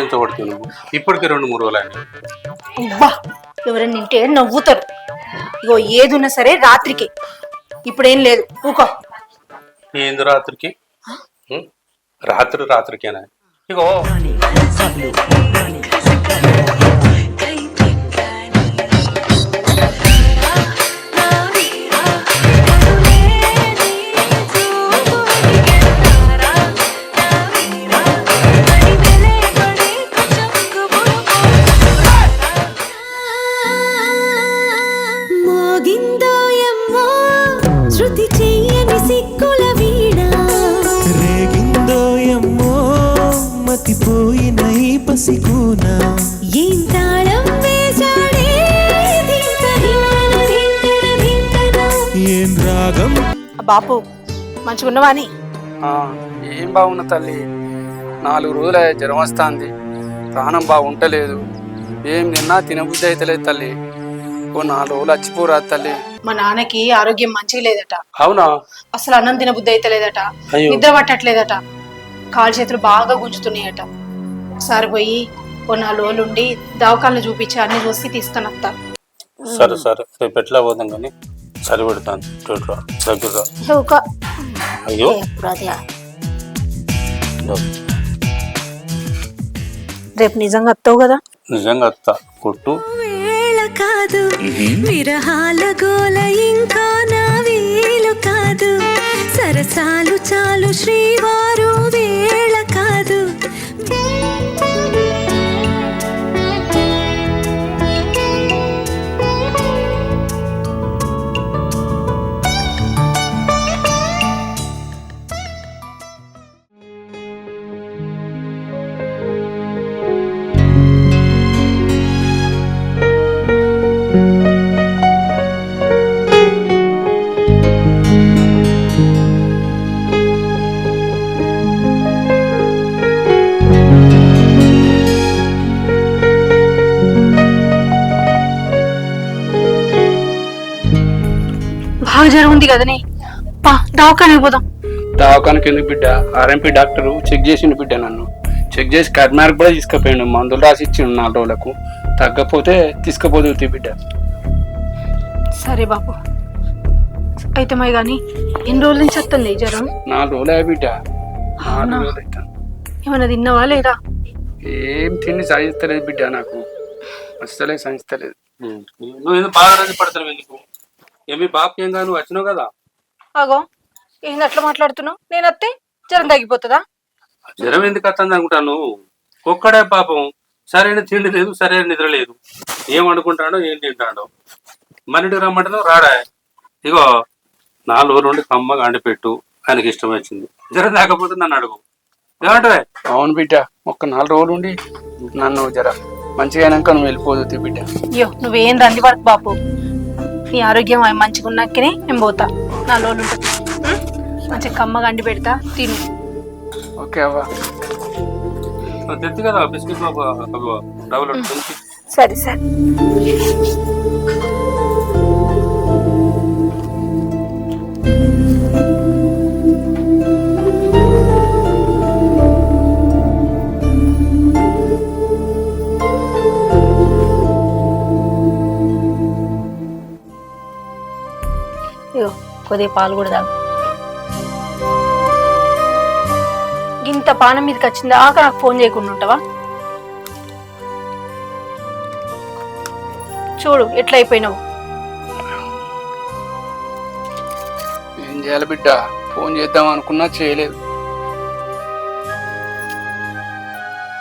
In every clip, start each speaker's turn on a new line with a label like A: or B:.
A: ఎంత పడుతుంది నువ్వు ఇప్పటికే 2-3 రోజులు అయింది.
B: అబ్బా ఎవరైనా నింటే నవ్వుతారు. ఇగో ఏదున్నా సరే రాత్రికి, ఇప్పుడేం లేదు ఊకో.
A: ఏంది రాత్రికి? రాత్రికేనా? ఇగో
B: బాపు మంచిగున్నవా అని?
C: ఏం బాగున్నా తల్లి, 4 రోజులే జ్వరం వస్తుంది, ప్రాణం బాగుంటలేదు, ఏం నిన్నా తినబుద్ధి అయితలేదు తల్లి. ఓ 4 రోజులు వచ్చిపోరా తల్లి.
B: మా నాన్నకి ఆరోగ్యం మంచిగా లేదట.
A: అవునా?
B: అసలు అన్నం తినబుద్ధి అయితలేదట, నిద్ర పట్టట్లేదట, కాలు చేతులు బాగా గుంజుతున్నాయట. ఒకసారి పోయి ఓ 4 రోజులు ఉండి దవాఖానలు చూపించి అన్ని చూసి తీసుకొని వస్తా.
A: సరే సరే, రేపు ఎట్లా పోదాం కానీ సరి పెడతాను. దగ్గర అయ్యో
B: రేపు నిజంగా వస్తావు కదా?
A: నిజంగా వస్తా. కొట్టు
D: కాదు విరహాల గోల ఇంకా నా వేలు కాదు, సరసాలు చాలు శ్రీవారు వేళ కాదు.
B: బాగా జ్వరం ఉంది కదనే, పా దవాఖానకి పోదాం.
C: దవాఖానకి ఎందుకు బిడ్డ? ఆర్ఎంపీ డాక్టర్ చెక్ చేసిండు బిడ్డ, నన్ను చెక్ చేసి కర్మార్క్ కూడా తీసుకుపోయాడు, మందులు రాసి ఇచ్చిండు 4 రోజులకు, తగ్గపోతే తీసుకుపోదు బిడ్డ.
B: సరే బాబు, అయితే మై గాని ఎన్ని రోజుల నుంచి వస్తుంది జ్వరం?
C: 4 రోజులే బిడ్డ, 4 రోజులు అవుతా.
B: ఏమన్నా తిన్నావా లేదా?
C: ఏం తిండి సాధిస్తలేదు బిడ్డ, నాకు అస్సలే సాధిస్తలేదు.
A: నువ్వు బాగా రాజు పడతావు ఎందుకు? ఏమి బాబుకి ఏం కాదు, నువ్వు వచ్చినావు కదా.
B: అగో ఏంది అట్లా మాట్లాడుతున్నావు? నేను వస్తే జ్వరం తగ్గిపోతుందా?
A: జ్వరం ఎందుకు వస్తుంది అనుకుంటాను. ఒక్కడే పాపం, సరైన తిండి లేదు, సరైన నిద్ర లేదు, ఏం అనుకుంటాడో ఏం తింటాడో. మనింటికి రమ్మంటాను రాడా. ఇగో 4 రోజుల నుండి కమ్మగా అండిపెట్టు, ఆయనకి ఇష్టం వచ్చింది. జ్వరం తాకపోతే నన్ను అడుగు, ఏమంటావే?
C: అవును బిడ్డ, ఒక్క 4 రోజులు ఉండి నన్ను జర మంచిగా అయినాక నువ్వు వెళ్ళిపోదు బిడ్డ.
B: అయ్యో నువ్వేం రంది పడకు బాపు, నీ ఆరోగ్యం మంచిగా ఉన్నాకనే నేను పోతా. 4 రోజులు ఉంటుంది, మంచిగా కమ్మగా అండి పెడతా, తిను.
C: ఓకే అవ్వ,
A: తెలుసు కదా బిస్కెట్ డబుల్.
B: సరే సరే. కొద్దిగా పాలు కూడా తాగు. ఇంత పానం మీదకి వచ్చిందా నాకు ఫోన్ చేయకుండా ఉంటావా? చూడు ఎట్లా అయిపోయినావు.
C: ఏం చేయాలి బిడ్డ, ఫోన్ చేద్దాం అనుకున్నా చేయలేదు.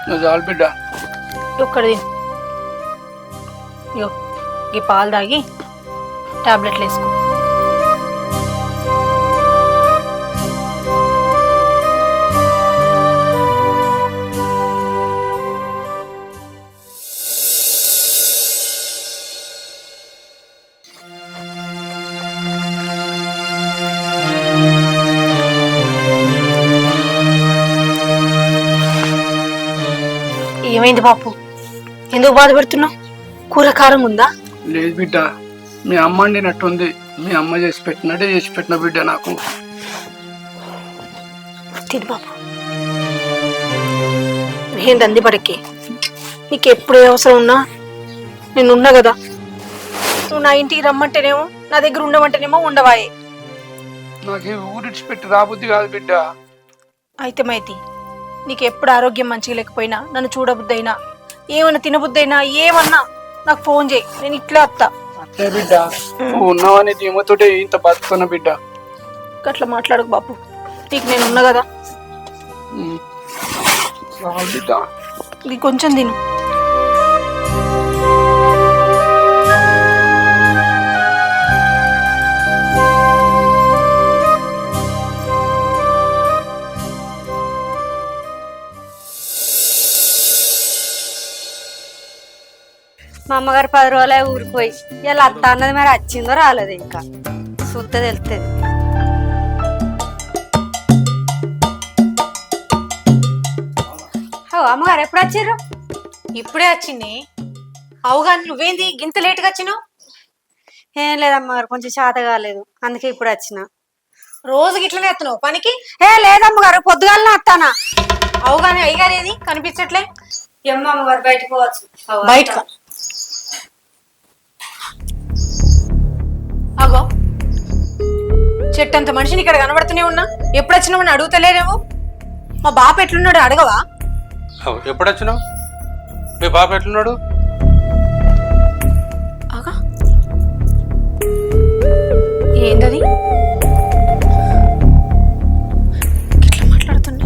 C: నువ్వు చాలు బిడ్డ.
B: ఒక్కడి ఇగో ఈ పాలు తాగి టాబ్లెట్లు వేసుకో. ఏమైంది బాపు, ఎందుకు బాధపడుతున్నావు? కూర కారం ఉందా?
C: లేదు బిడ్డ, మీ అమ్మ వండినట్టుంది, మీ అమ్మ చేసి పెట్టినట్టే చేసి పెట్టిన బిడ్డ నాకు.
B: తిని బాపు, ఏంది అంది పడకి. నీకు ఎప్పుడు ఏ అవసరం ఉన్నా నేను ఉన్నా కదా. నువ్వు నా ఇంటికి రమ్మంటేనేమో, నా దగ్గర ఉండమంటేనేమో ఉండవాయే.
C: నాకు ఊరిడిచిపెట్టి రాబుద్ది కాదు బిడ్డ.
B: అయితే మైతి, నీకు ఎప్పుడు ఆరోగ్యం మంచిగా లేకపోయినా, నన్ను చూడబుద్దైనా, ఏమన్నా తినబుద్దైనా, ఏమన్నా నాకు ఫోన్ చేయి, నేను ఇట్లా వస్తా.
C: అట్లే బిడ్డ, నువ్వు ఉన్నావనే ధీమతోటే ఇంత బతుకున్నా బిడ్డ.
B: అట్లా మాట్లాడకు బాపు, నీకు నేను ఉన్నా కదా.
C: బిడ్డ
B: ఇది కొంచెం తిను.
E: మా అమ్మగారు 10 రోజులే ఊరిపోయి ఇలా అత్త అన్నది మరి వచ్చిందో రాలేదు, ఇంకా చూస్తే తెలుస్తుంది. అమ్మగారు ఎప్పుడు వచ్చారు?
B: ఇప్పుడే వచ్చింది. అవుగా, నువ్వేంది గింత లేటుగా వచ్చినావు?
E: ఏం లేదమ్మగారు, కొంచెం చేత కాలేదు, అందుకే ఇప్పుడు వచ్చిన.
B: రోజుకి ఇట్లనే వస్తున్నావు పనికి?
E: లేదమ్మగారు, పొద్దుగాలనే వస్తానా.
B: అవుగానే అయ్యగారు ఏది కనిపించట్లే?
E: అమ్మగారు బయటకు పోవచ్చు.
B: బయట అగో, చెట్టంత మనిషిని ఇక్కడ కనబడుతూనే ఉన్నా, ఎప్పుడు వచ్చినావని అడుగుతలేరేమో. మా బాప ఎట్లున్నాడు అడగవా?
A: ఎప్పుడు వచ్చినావు? మీ బాబు ఎట్లున్నాడు?
B: అగా ఏందది ఇట్లా మాట్లాడుతున్నా?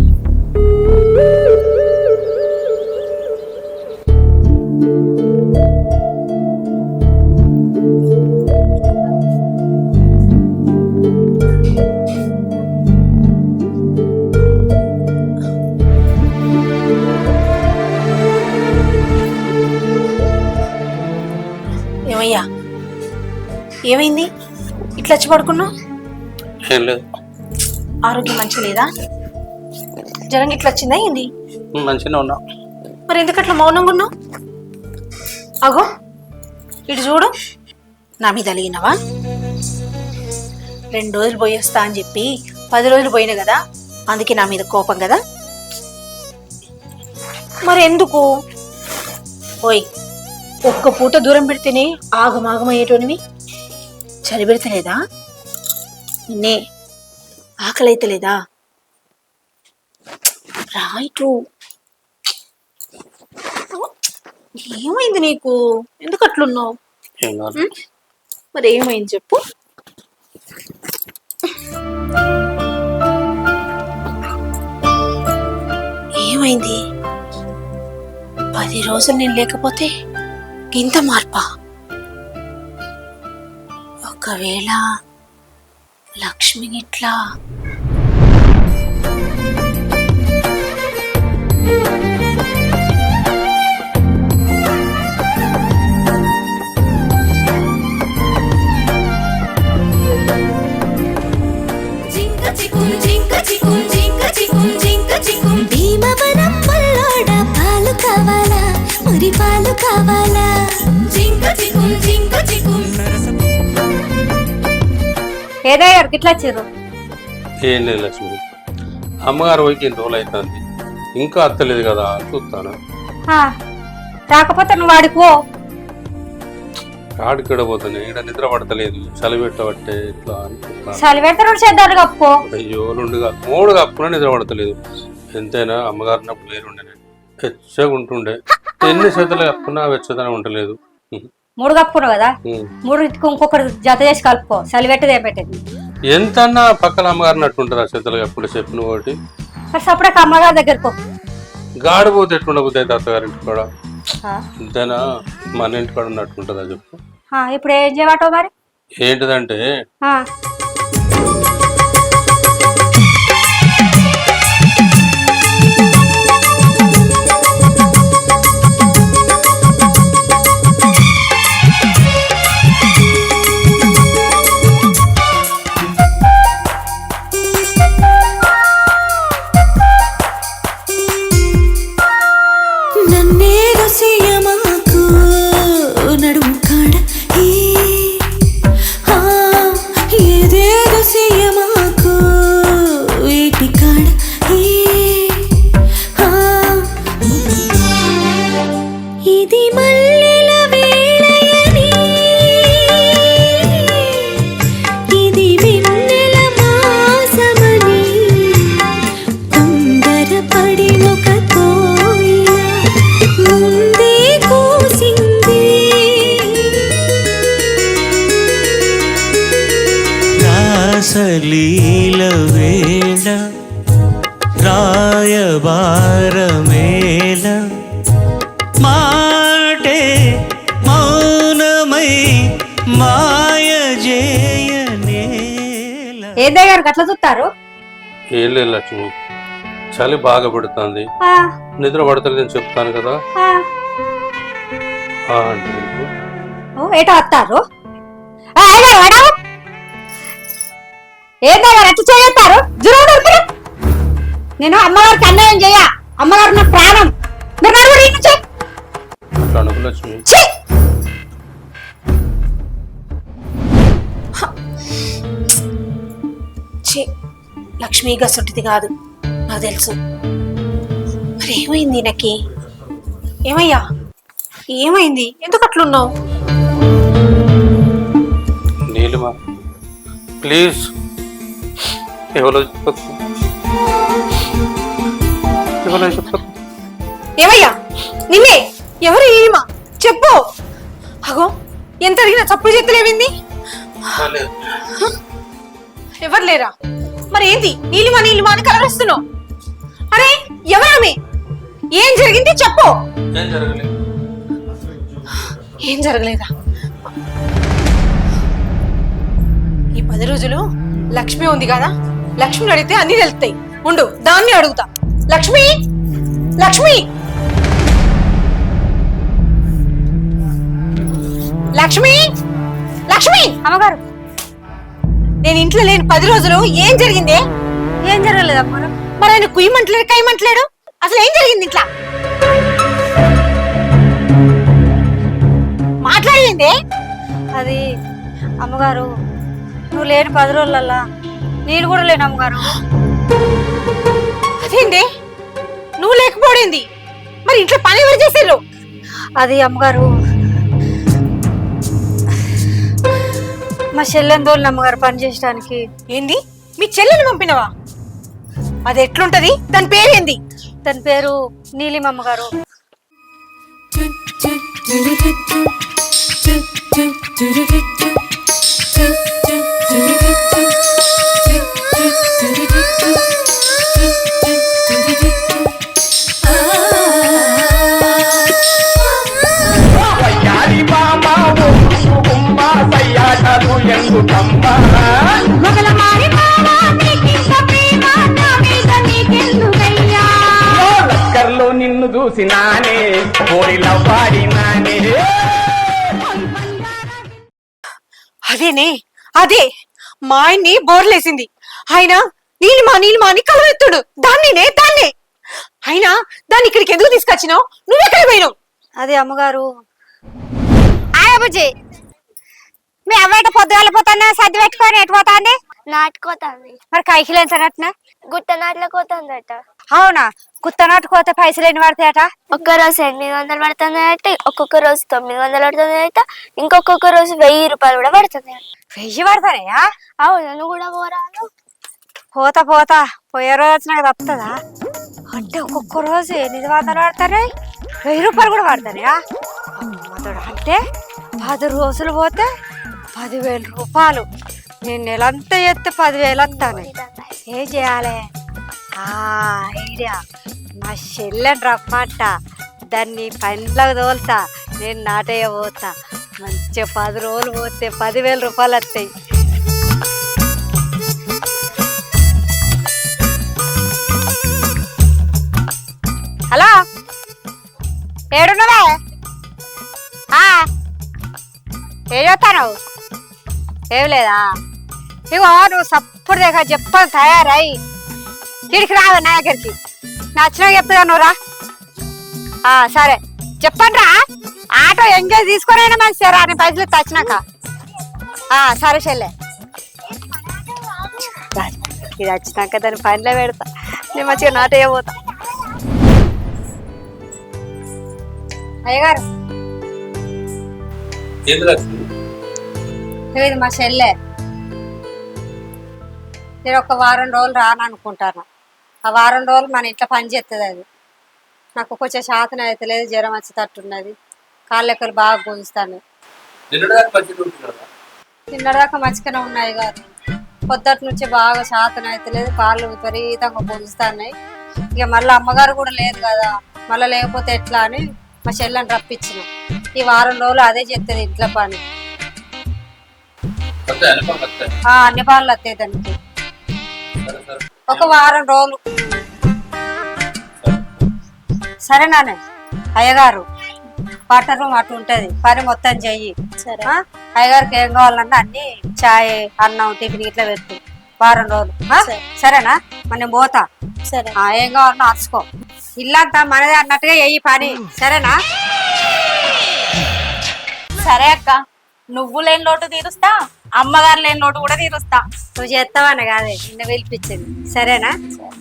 B: ఏమయ్యా, ఏమైంది ఇట్లా వచ్చి పడుకున్నావు?
A: ఏం లేదు.
B: ఆరోగ్యం మంచిగా లేదా? జ్వరం ఇట్లా వచ్చిందా ఏంది?
A: మంచిగా ఉన్నా.
B: మరి ఎందుకు అట్లా మౌనంగా ఉన్నావు? అగో ఇటు చూడు, నా మీద అలిగినవా? 2 రోజులు పోయేస్తా అని చెప్పి 10 రోజులు పోయినా కదా, అందుకే నా మీద కోపం కదా. మరి ఎందుకు? ఓయ్, ఒక్క పూట దూరం పెడితేనే ఆగమాగమయ్యేటోనివి, చలి పెడతలేదా? నిన్నే ఆకలి అయితే లేదా? రైటు, ఏమైంది నీకు? ఎందుకు అట్లున్నావు?
A: ఏం కాదు.
B: మరి ఏమైంది చెప్పు. ఏమైంది? 10 రోజులు నేను లేకపోతే ఇంత మార్పా? ఒకవేళ లక్ష్మి ఇట్లా
D: భీమవరం పల్లోడ పాలు కావాలా, మురి పాలు కావాలా?
E: ఏదయ్యారు ఇట్లా వచ్చారు?
A: ఏం లేదు లక్ష్మి, అమ్మగారు పోయి 2 రోజులు అవుతుంది, ఇంకా అత్తలేదు కదా చూస్తాను.
E: రాకపోతే నువ్వు వాడిపో.
A: ఆడిక్కడ పోతాను, ఇక్కడ నిద్ర పడతలేదు, చలి పెట్టబట్టే ఇట్లా అనుకుంటాను.
E: చలి పెడితే 2 చేద్దాలు కప్పుకో.
A: అయ్యో 2 కాదు 3 కప్పుకున్నా నిద్ర పడతలేదు. ఎంతైనా అమ్మగారు ఉన్నప్పుడు వేరుండే, వెచ్చగా ఉంటుండే. ఎన్ని చేతులు కప్పుకున్నా వెచ్చదనం ఉండలేదు.
E: 3 కప్పుకున్నావు కదా, 3 ఇంకొకటి జత చేసి కలుపుకో, చలి పెట్టేది ఏం పెట్టేది.
A: ఎంతన్నా పక్కన అమ్మగారు నట్టుంటారు ఆ చేతులు ఎప్పుడు చెప్పిన ఒకటి.
E: సపరేట్ అమ్మగారి దగ్గరకు
A: గాడిపోతే ఎట్లుండబుద్ది అయితే అత్తగారింటి కూడా. ఎంతైనా మన ఇంటి కాడ ఉన్నట్టుంటుందా చెప్పు.
E: ఇప్పుడు ఏం చేయమంటావు మరి?
A: ఏంటిదంటే
D: ఏదో
F: సలీల వేళ రాయబారమేళ మాటే మౌనమై మాయ జేయనేల.
E: ఏ దగ్గర అట్లా చూస్తారు?
A: ఏం లేదు లక్ష్మి, చలి బాగా పెడుతుంది, నిద్ర పడతలేదు నేను చెప్తాను కదా. అంటే
E: ఏటో వస్తారు ఏ దగ్గర ఎట్లా చేస్తారు? నేను అమ్మగారికి అన్యాయం చేయ, అమ్మగారు నా ప్రాణం. మీరు నలుగురు ఈ నుంచి.
A: అట్లా అనుకు లక్ష్మి.
B: లక్ష్మి గసొంటిది కాదు, నాకు తెలుసు. మరి ఏమైంది నాకు? ఏమయ్యా, ఏమైంది? ఎందుకు అట్లున్నావు?
A: నీలిమా ప్లీజ్, ఎవరో చెప్పకు, ఎవరో చెప్పకు.
B: ఏమయ్యా నిన్నే? ఎవరు ఈమా? చెప్పు. అగో ఎంత అడిగినా చప్పుడు చేతులేవింది? ఎవరు లేరా? మరి ఏంది నీలిమా నీలిమా అని కలవరిస్తున్నావు? అరే ఎవరామె? ఏం జరిగింది చెప్పు. ఏం జరగలేదా? ఈ 10 రోజులు లక్ష్మి ఉంది కదా, లక్ష్మిని అడిగితే అన్ని తెలుస్తాయి. ఉండు, దాన్ని అడుగుతా. లక్ష్మి, లక్ష్మి, లక్ష్మి, లక్ష్మి.
E: అమ్మగారు,
B: నేను ఇంట్లో లేని 10 రోజులు ఏం జరిగింది?
E: ఏం జరగలేదు అమ్మగారు.
B: మరి ఆయన కుయ్యమంటలేడు, కయ్యమంటలేడు. అసలు ఏం జరిగింది ఇంట్లో? మాట్లాడింది.
E: అది అమ్మగారు, నువ్వు లేని 10 రోజులల్లా నేను కూడా లేను అమ్మగారు.
B: అదేంటి నువ్వు లేకపోయింది? మరి ఇంట్లో పని ఎవరు చేసారు?
E: అది అమ్మగారు, మా చెల్లెని తోలిన అమ్మగారు పని చేయడానికి.
B: ఏంది మీ చెల్లెని పంపినవా? అది ఎట్లుంటది? దాని పేరేంది?
E: దాని పేరు నీలిమ అమ్మగారు.
C: లక్కర్లో నిన్ను చూసినానే, కోరిలో పాడినానే.
B: అదేనే, అదే మా ఆయన్ని బోర్లేసింది. ఆయన నీలిమా నీలిమా అని కలవెత్తుడు. దాన్నే అయినా దాన్ని ఇక్కడికి ఎందుకు తీసుకొచ్చినావు? నువ్వెక్కడ పోయినావు?
E: అది అమ్మగారు, బుజ్జి మీ అవ్వట పొద్దుగాల పోతానే సర్ది పెట్టుకొని ఎటు పోతాంది?
G: నాటుకోతాంది.
E: మరి కైకిలు ఎంత నట్టినా?
G: గుట్ట నాట్లకు పోతుందట.
E: అవునా? గుత్త నాటుకోతే పైసలు ఎన్ని పడతాయట?
G: ఒక్కరోజు 800 పడుతుందట, ఒక్కొక్క రోజు 900 పడుతుందట, ఇంకొక రోజు 1000 రూపాయలు కూడా పడుతుంది.
E: 1000 పడతాయా?
G: అవును, నువ్వు కూడా పోరాలు.
E: పోతా పోయే రోజు వచ్చినాక తప్పుతుందా? అంటే ఒక్కొక్క రోజు 800 పడతారే, 1000 రూపాయలు కూడా పడతాయా? అంటే 10 రోజులు పోతే 10,000 రూపాయలు. నేను నెలంతా ఎత్తే 10,000 వస్తాను. ఏం చేయాలి? ఐడియా, మా చెల్లెని రమ్మంట, దాన్ని పండ్లకు తోలుతా, నేను నాటయ్య పోతా. మంచిగా 10 రోజులు పోతే 10,000 రూపాయలు వస్తాయి. హలో, ఏడున్నావే? ఏం చేస్తాను? ఏం లేదా? ఇగో నువ్వు సప్పుడు దగ్గర చెప్పాను, తయారై ఇడికి రావే నా దగ్గరికి. నచ్చినా చెప్తా నువ్వు రా. సరే చెప్పండి రా. ఆటో ఎంగేజ్ తీసుకురైనా మంచిగా రా, నేను పైసలు వచ్చినాక. సరే చెల్లె, ఇది వచ్చినాక దాన్ని పనిలో పెడతా, నేను మంచిగా నాటయ్య పోతా. అయ్యగారు, ఇది మా చెల్లె. నేను ఒక వారం రోజులు రాను అనుకుంటాను. ఆ వారం రోజులు మన ఇంట్లో పని చేస్తుంది. అది నాకు కొంచెం శాతం అయితే లేదు, జ్వరం వచ్చేటట్టున్నది, కాళ్ళ ఎక్కలు బాగా గుంజుతాను. నిన్నటిదాకా మంచిగానే ఉన్నాయి గారు, పొద్దుటి నుంచి బాగా శాతం అవుతలేదు, కాళ్ళు విపరీతంగా పొందుతున్నాయి. ఇక మళ్ళీ అమ్మగారు కూడా లేదు కదా, మళ్ళీ లేకపోతే ఎట్లా అని మా చెల్లెని రప్పించిన. ఈ వారం రోజులు అదే చెప్తుంది ఇంట్లో పని. అన్ని పనులు వస్తాయి దానికి. ఒక వారం రోజులు. సరే నాన్న, అయ్యగారు వాటర్ రూమ్ అటు ఉంటది, పని మొత్తం చెయ్యి. ఆ? అయ్యగారికి ఏం కావాలన్నా అన్ని చాయ్ అన్నం టిఫిన్ ఇట్లా పెట్టు వారం రోజులు. సరేనా? మరి నేను పోతా.
G: సరే.
E: ఏం కావాలన్నా అరుచుకో. ఇల్లంతా మనదే అన్నట్టుగా చెయ్యి పని. సరేనా?
H: సరే అక్క, నువ్వు లేని లోటు తీరుస్తా, అమ్మగారు లేని లోటు కూడా తీరుస్తా.
E: నువ్వు చేస్తావని కాదే నిన్న పిలిపించింది. సరేనా?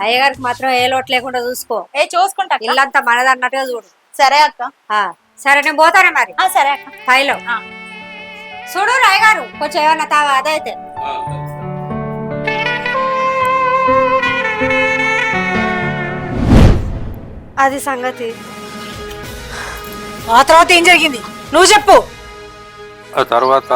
E: అయ్యగారికి మాత్రం ఏ లోటు లేకుండా చూసుకో.
H: చూసుకుంటా అక్క.
E: ఇల్లంతా మనది అన్నట్టుగా చూడు.
H: సరే అక్క.
E: సరే నేను పోతానే మరి.
H: సరే అక్క.
E: పైలో చూడు రాయగారు, కొంచెం ఏమన్నా తావా అదైతే. అది సంగతి. ఆ తర్వాత ఏం జరిగింది నువ్వు చెప్పు.
A: ఆ తర్వాత